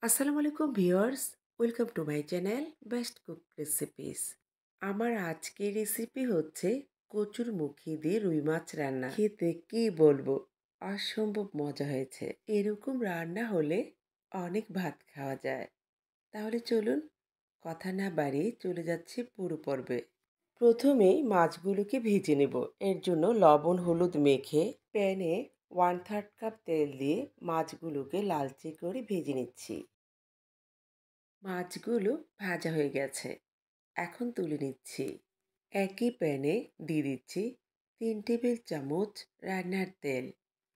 আসসালামু আলাইকুম viewers, welcome to my channel best cook recipes. আমার আজকের রেসিপি হচ্ছে কচুরমুখী দিয়ে রুই মাছ রান্না। খেতে কি বলবো, অসম্ভব মজা হয়েছে। এরকম রান্না হলে অনেক ভাত খাওয়া যায়। তাহলে চলুন কথা না বাড়িয়ে চলে যাচ্ছি পুরো পর্বে। প্রথমেই মাছগুলোকে ভেজে নেব। এর জন্য লবণ হলুদ মেখে প্যানে 1/3 কাপ তেল দিয়ে মাছগুলোকে লালচে করে ভেজে নিচ্ছি। মাছগুলো ভাজা হয়ে গেছে, এখন তুলে নিচ্ছি। একই প্যানে দিয়ে দিচ্ছি 3 টেবিল চামচ রান্নার তেল।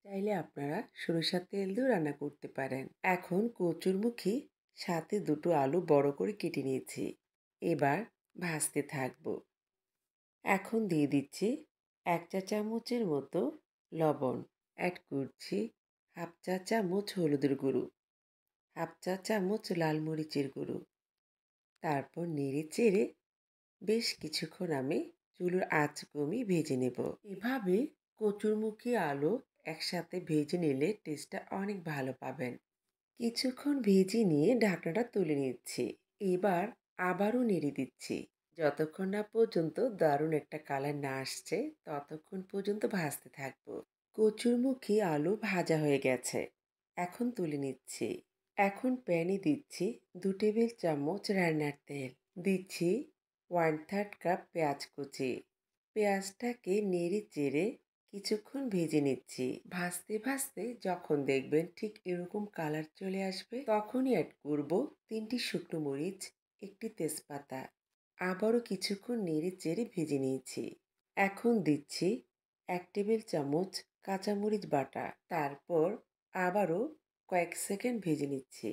চাইলে আপনারা সরিষার তেল দিয়েও রান্না করতে পারেন। এখন কচুরমুখী সাথে দুটো আলু বড় করে কেটে নিয়েছি, এবার ভাজতে থাকবো। এখন দিয়ে দিচ্ছি 1 চা চামচের মতো লবণ, অ্যাড করছি 1/2 চা চামচ হলুদের গুঁড়ো, 1/2 চা চামচ লাল মরিচের গুঁড়ো। তারপর নেড়ে চেড়ে বেশ কিছুক্ষণ আমি চুলোর আঁচ কমিয়ে ভেজে নেব। এভাবে কচুরমুখী আলু একসাথে ভেজে নিলে টেস্টটা অনেক ভালো পাবেন। কিছুক্ষণ ভেজে নিয়ে ঢাকনাটা তুলে নিচ্ছি। এবার আবারও নেড়ে দিচ্ছি। যতক্ষণ না পর্যন্ত দারুণ একটা কালার না আসছে ততক্ষণ পর্যন্ত ভাজতে থাকবো। কচুরমুখী আলু ভাজা হয়ে গেছে, এখন তুলে নিচ্ছি। এখন প্যানে দিচ্ছি 2 টেবিল চামচ রান্নার তেল, দিচ্ছি 1/3 কাপ পেঁয়াজ কুচি। পেঁয়াজটাকে নেড়ে চেড়ে কিছুক্ষণ ভেজে নিচ্ছি। ভাজতে ভাজতে যখন দেখবেন ঠিক এরকম কালার চলে আসবে তখনই অ্যাড করব 3টি শুকনো মরিচ, একটি তেজপাতা। আবারও কিছুক্ষণ নেড়ে চেড়ে ভেজে নিয়েছি। এখন দিচ্ছি 1 টেবিল চামচ কাঁচামরিচ বাটা। তারপর আবারও কয়েক সেকেন্ড ভেজে নিচ্ছি।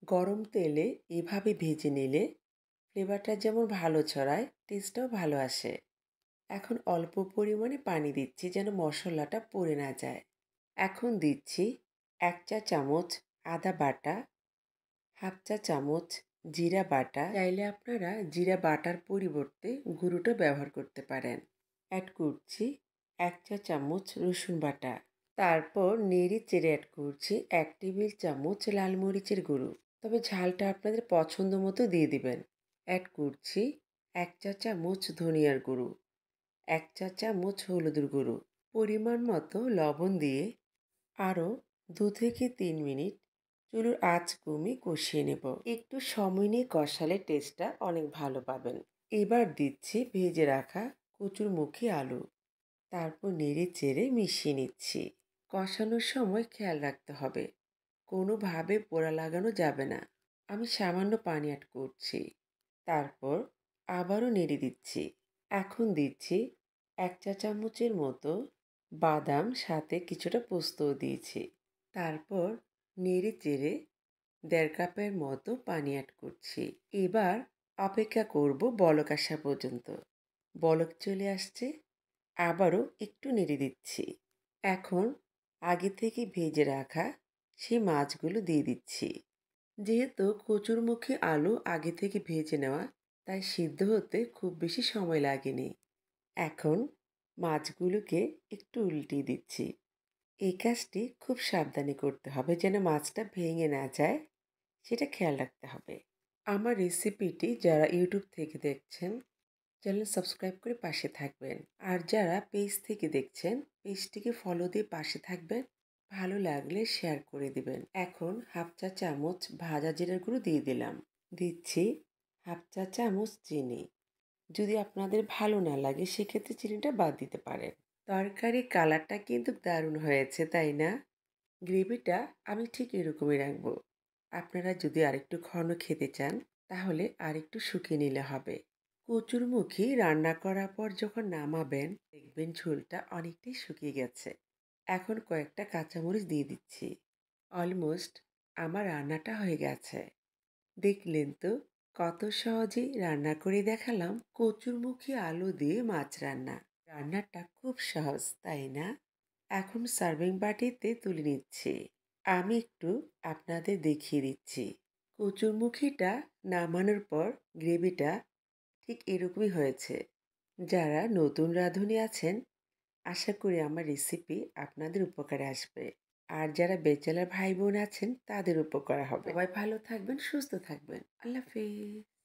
গরম তেলে এভাবে ভেজে নিলে ফ্লেভারটা যেমন ভালো ছড়ায়, টেস্টটাও ভালো আসে। এখন অল্প পরিমাণে পানি দিচ্ছি যেন মশলাটা পুড়ে না যায়। এখন দিচ্ছি 1 চা চামচ আদা বাটা, 1/2 চা চামচ জিরা বাটা। চাইলে আপনারা জিরা বাটার পরিবর্তে গুঁড়োটা ব্যবহার করতে পারেন। অ্যাড করছি 1 চা চামচ রসুন বাটা। তারপর নেড়ে চেড়ে অ্যাড করছি 1 টেবিল চামচ লাল মরিচের গুঁড়ো, তবে ঝালটা আপনাদের পছন্দ মতো দিয়ে দিবেন। অ্যাড করছি 1 চা চামচ ধনিয়ার গুঁড়ো, 1 চা চামচ হলুদের গুঁড়ো। পরিমাণ মতো লবণ দিয়ে আরও 2 থেকে 3 মিনিট চুলোর আঁচ কমিয়ে কষিয়ে নেব। একটু সময় নিয়ে কষালে টেস্টটা অনেক ভালো পাবেন। এবার দিচ্ছি ভেজে রাখা কচুরমুখী আলু, তারপর নেড়ে চেড়ে মিশিয়ে নিচ্ছি। কষানোর সময় খেয়াল রাখতে হবে কোনোভাবে পোড়া লাগানো যাবে না। আমি সামান্য পানি অ্যাড করছি, তারপর আবারও নেড়ে দিচ্ছি। এখন দিচ্ছি 1 চা চামচের মতো বাদাম, সাথে কিছুটা পোস্তও দিয়েছি। তারপর নেড়ে চেড়ে 1/2 কাপের মতো পানি অ্যাড করছি। এবার অপেক্ষা করব বলক আসা পর্যন্ত। বলক চলে আসছে, আবারও একটু নেড়ে দিচ্ছি। এখন আগে থেকে ভেজে রাখা সেই মাছগুলো দিয়ে দিচ্ছি। যেহেতু কচুরমুখী আলু আগে থেকে ভেজে নেওয়া, তাই সিদ্ধ হতে খুব বেশি সময় লাগেনি। এখন মাছগুলোকে একটু উল্টিয়ে দিচ্ছি। এই কাজটি খুব সাবধানে করতে হবে যেন মাছটা ভেঙে না যায়, সেটা খেয়াল রাখতে হবে। আমার রেসিপিটি যারা ইউটিউব থেকে দেখছেন, চ্যানেল সাবস্ক্রাইব করে পাশে থাকবেন। আর যারা পেজ থেকে দেখছেন, পেজটিকে ফলো দিয়ে পাশে থাকবেন। ভালো লাগলে শেয়ার করে দিবেন। এখন 1/2 চা চামচ ভাজা জিরার গুঁড়ো দিয়ে দিলাম। দিচ্ছি 1/2 চা চামচ চিনি। যদি আপনাদের ভালো না লাগে সেক্ষেত্রে চিনিটা বাদ দিতে পারেন। তরকারির কালারটা কিন্তু দারুণ হয়েছে, তাই না? গ্রেভিটা আমি ঠিক এরকমই রাখবো। আপনারা যদি আরেকটু ঘন খেতে চান তাহলে আরেকটু শুকিয়ে নিলে হবে। কচুরমুখী রান্না করার পর যখন নামাবেন দেখবেন ঝোলটা অনেকটাই শুকিয়ে গেছে। এখন কয়েকটা কাঁচামরিচ দিয়ে দিচ্ছি। অলমোস্ট আমার রান্নাটা হয়ে গেছে। দেখলেন তো কত সহজেই রান্না করে দেখালাম কচুরমুখী আলু দিয়ে মাছ রান্না। রান্নাটা খুব সহজ, তাই না? এখন সার্ভিং বাটিতে তুলে নিচ্ছি। আমি একটু আপনাদের দেখিয়ে দিচ্ছি। কচুরমুখীটা নামানোর পর গ্রেভিটা ঠিক এরকমই হয়েছে। যারা নতুন রাঁধুনি আছেন, আশা করি আমার রেসিপি আপনাদের উপকারে আসবে। আর যারা ব্যাচেলর ভাই বোন আছেন তাদের উপকার হবে। সবাই ভালো থাকবেন, সুস্থ থাকবেন। আল্লাহ হাফেজ।